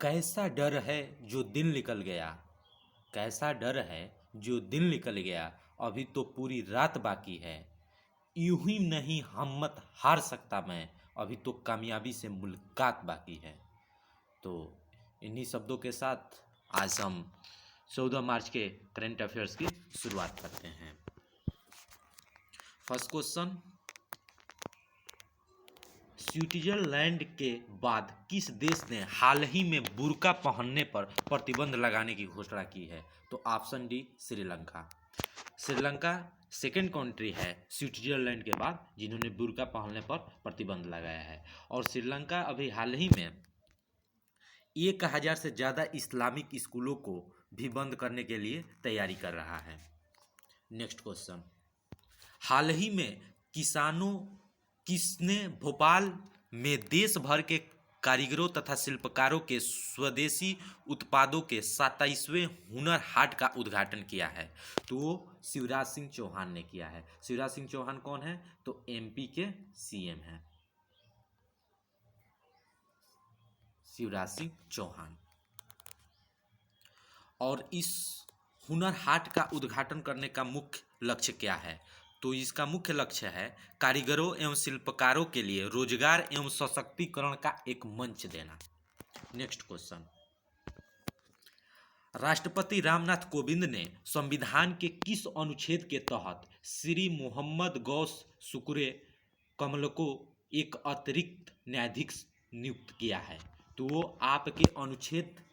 कैसा डर है जो दिन निकल गया, कैसा डर है जो दिन निकल गया, अभी तो पूरी रात बाकी है। यूं ही नहीं हिम्मत हार सकता मैं, अभी तो कामयाबी से मुलाकात बाकी है। तो इन्हीं शब्दों के साथ आज हम 14 मार्च के करंट अफेयर्स की शुरुआत करते हैं। फर्स्ट क्वेश्चन, स्विट्जरलैंड के बाद किस देश ने हाल ही में बुर्का पहनने पर प्रतिबंध लगाने की घोषणा की है? तो option D Sri Lanka. Sri Lanka second country है स्विट्जरलैंड के बाद जिन्होंने बुर्का पहनने पर प्रतिबंध लगाया है। और श्रीलंका अभी हाल ही में 1000 से ज़्यादा इस्लामिक स्कूलों को भी बंद करने के लिए तैयारी कर रहा है। नेक्स्ट क्वेश्चन, हाल ही में किसने भोपाल में देश भर के कारीगरों तथा शिल्पकारों के स्वदेशी उत्पादों के 27वें हुनर हाट का उद्घाटन किया है? तो वो शिवराज सिंह चौहान ने किया है। शिवराज सिंह चौहान कौन है? तो एमपी के सीएम हैं शिवराज सिंह चौहान। और इस हुनर हाट का उद्घाटन करने का मुख्य लक्ष्य क्या है? तो इसका मुख्य लक्ष्य है कारीगरों एवं शिल्पकारों के लिए रोजगार एवं सशक्तिकरण का एक मंच देना। नेक्स्ट क्वेश्चन, राष्ट्रपति रामनाथ कोविंद ने संविधान के किस अनुच्छेद के तहत श्री मोहम्मद गौस शुक्रे कमल को एक अतिरिक्त न्यायाधीश नियुक्त किया है? तो वो आपके अनुच्छेद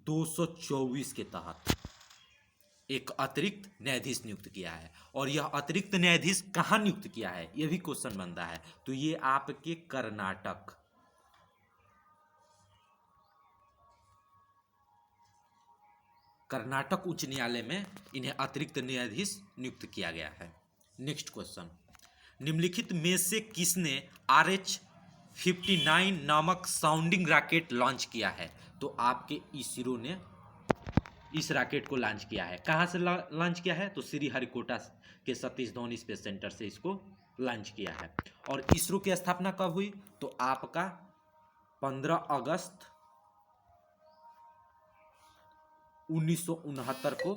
224 के तहत एक अतिरिक्त न्यायाधीश नियुक्त किया है। और यह अतिरिक्त न्यायाधीश कहाँ नियुक्त किया है, यह भी क्वेश्चन बनता है। तो ये आपके कर्नाटक उच्च न्यायालय में इन्हें अतिरिक्त न्यायाधीश नियुक्त किया गया है। नेक्स्ट क्वेश्चन, निम्नलिखित में से किसने RH-59 नामक साउंडिंग रॉकेट लॉन्च किया है? तो आपके इसरो ने इस रॉकेट को लॉन्च किया है। कहाँ से लॉन्च किया है? तो श्रीहरिकोटा के सतीश धवन स्पेस सेंटर से इसको लॉन्च किया है। और इसरो की स्थापना कब हुई? तो आपका 15 अगस्त 1969 को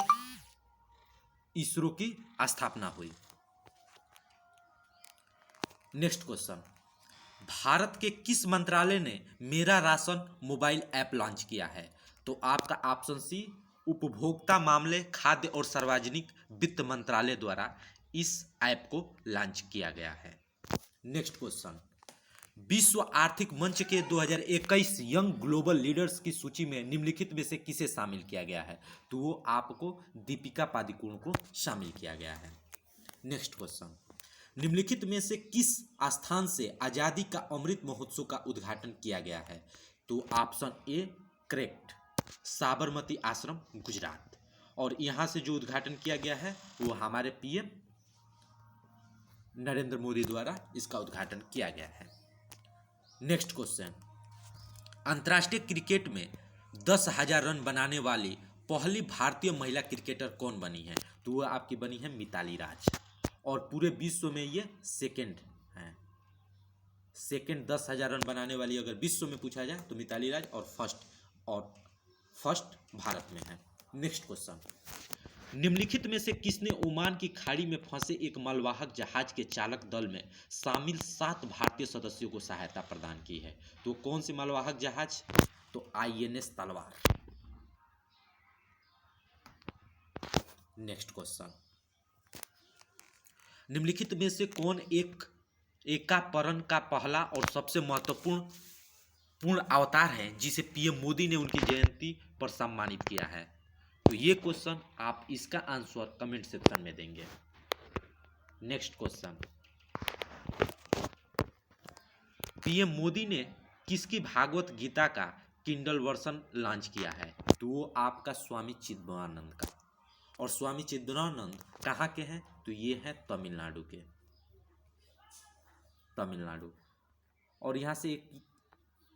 इसरो की स्थापना हुई। नेक्स्ट क्वेश्चन, भारत के किस मंत्रालय ने मेरा राशन मोबाइल ऐप लॉन्च किया है? तो आपका ऑप्शन सी उपभोक्ता मामले, खाद्य और सार्वजनिक वित्त मंत्रालय द्वारा इस ऐप को लॉन्च किया गया है। नेक्स्ट क्वेश्चन, विश्व आर्थिक मंच के 2021 यंग ग्लोबल लीडर्स की सूची में निम्नलिखित में से किसे शामिल किया गया है? तो वो आपको दीपिका पादुकोण को शामिल किया गया है। नेक्स्ट क्वेश्चन, निम्नलिखित में से किस स्थान से आजादी का अमृत महोत्सव का उद्घाटन किया गया है? तो ऑप्शन ए करेक्ट, साबरमती आश्रम गुजरात। और यहां से जो उद्घाटन किया गया है वो हमारे पीएम नरेंद्र मोदी द्वारा इसका उद्घाटन किया गया है। नेक्स्ट क्वेश्चन, अंतर्राष्ट्रीय क्रिकेट में 10,000 रन बनाने वाली पहली भारतीय महिला क्रिकेटर कौन बनी है? तो वो आपकी बनी है मिताली राज। और पूरे विश्व में ये सेकंड है। सेकंड 10,000 रन बनाने वाली अगर विश्व में पूछा जाए तो मिताली राज, और फर्स्ट भारत में है। नेक्स्ट क्वेश्चन, निम्नलिखित में से किसने ओमान की खाड़ी में फंसे एक मालवाहक जहाज के चालक दल में शामिल 7 भारतीय सदस्यों को सहायता प्रदान की है? तो कौन सी मालवाहक जहाज? तो INS तलवार। नेक्स्ट क्वेश्चन, निम्नलिखित में से कौन एकापरन का पहला और सबसे महत्वपूर्ण अवतार है जिसे पीएम मोदी ने उनकी जयंती पर सम्मानित किया है? तो ये क्वेश्चन आप इसका आंसर कमेंट सेक्शन में देंगे। नेक्स्ट क्वेश्चन, पीएम मोदी ने किसकी भागवत गीता का किंडल वर्जन लॉन्च किया है? तो वो आपका स्वामी चिन्मयानंद का। और स्वामी चिन्मयानंद कहाँ के हैं? तो ये हैं तमिलनाडु के। तमिलनाडु। और यहाँ से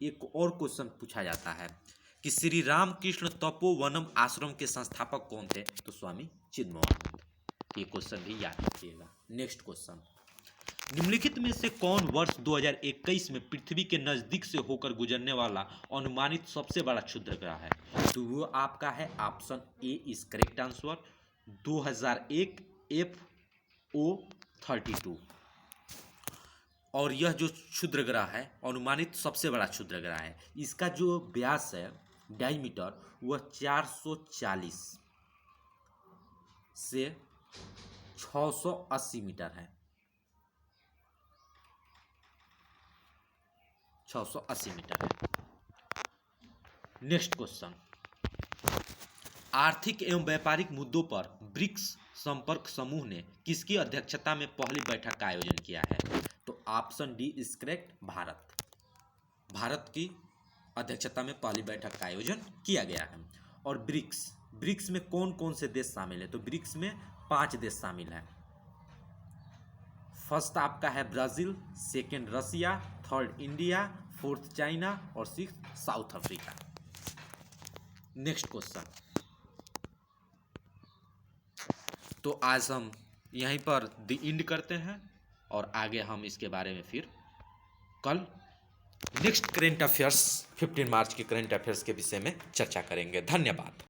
एक और क्वेश्चन पूछा जाता है कि श्री रामकृष्ण तपोवनम आश्रम के संस्थापक कौन थे? तो स्वामी चिन्मयानंद। ये क्वेश्चन भी याद रखिएगा। नेक्स्ट क्वेश्चन, निम्नलिखित में से कौन वर्ष 2021 में पृथ्वी के नजदीक से होकर गुजरने वाला अनुमानित सबसे बड़ा क्षुद्र ग्रह है? तो वो आपका है option A is correct answer 2001 FO32। और यह जो क्षुद्र ग्रह है अनुमानित सबसे बड़ा क्षुद्र ग्रह है। इसका जो व्यास है डायमीटर वह 440 से 680 मीटर है। 680 मीटर है। नेक्स्ट क्वेश्चन, आर्थिक एवं व्यापारिक मुद्दों पर ब्रिक्स संपर्क समूह ने किसकी अध्यक्षता में पहली बैठक का आयोजन किया है? तो option D is correct Bharat की अध्यक्षता में पहली बैठक का आयोजन किया गया है। और ब्रिक्स में कौन कौन से देश शामिल है? तो ब्रिक्स में 5 देश शामिल हैं। फर्स्ट आपका है ब्राजील, सेकेंड रसिया, थर्ड इंडिया, फोर्थ चाइना और sixth south Africa. Next question, तो आज हम यहीं पर द एंड करते हैं और आगे हम इसके बारे में फिर कल नेक्स्ट करेंट अफेयर्स 15 मार्च के करेंट अफेयर्स के विषय में चर्चा करेंगे। धन्यवाद।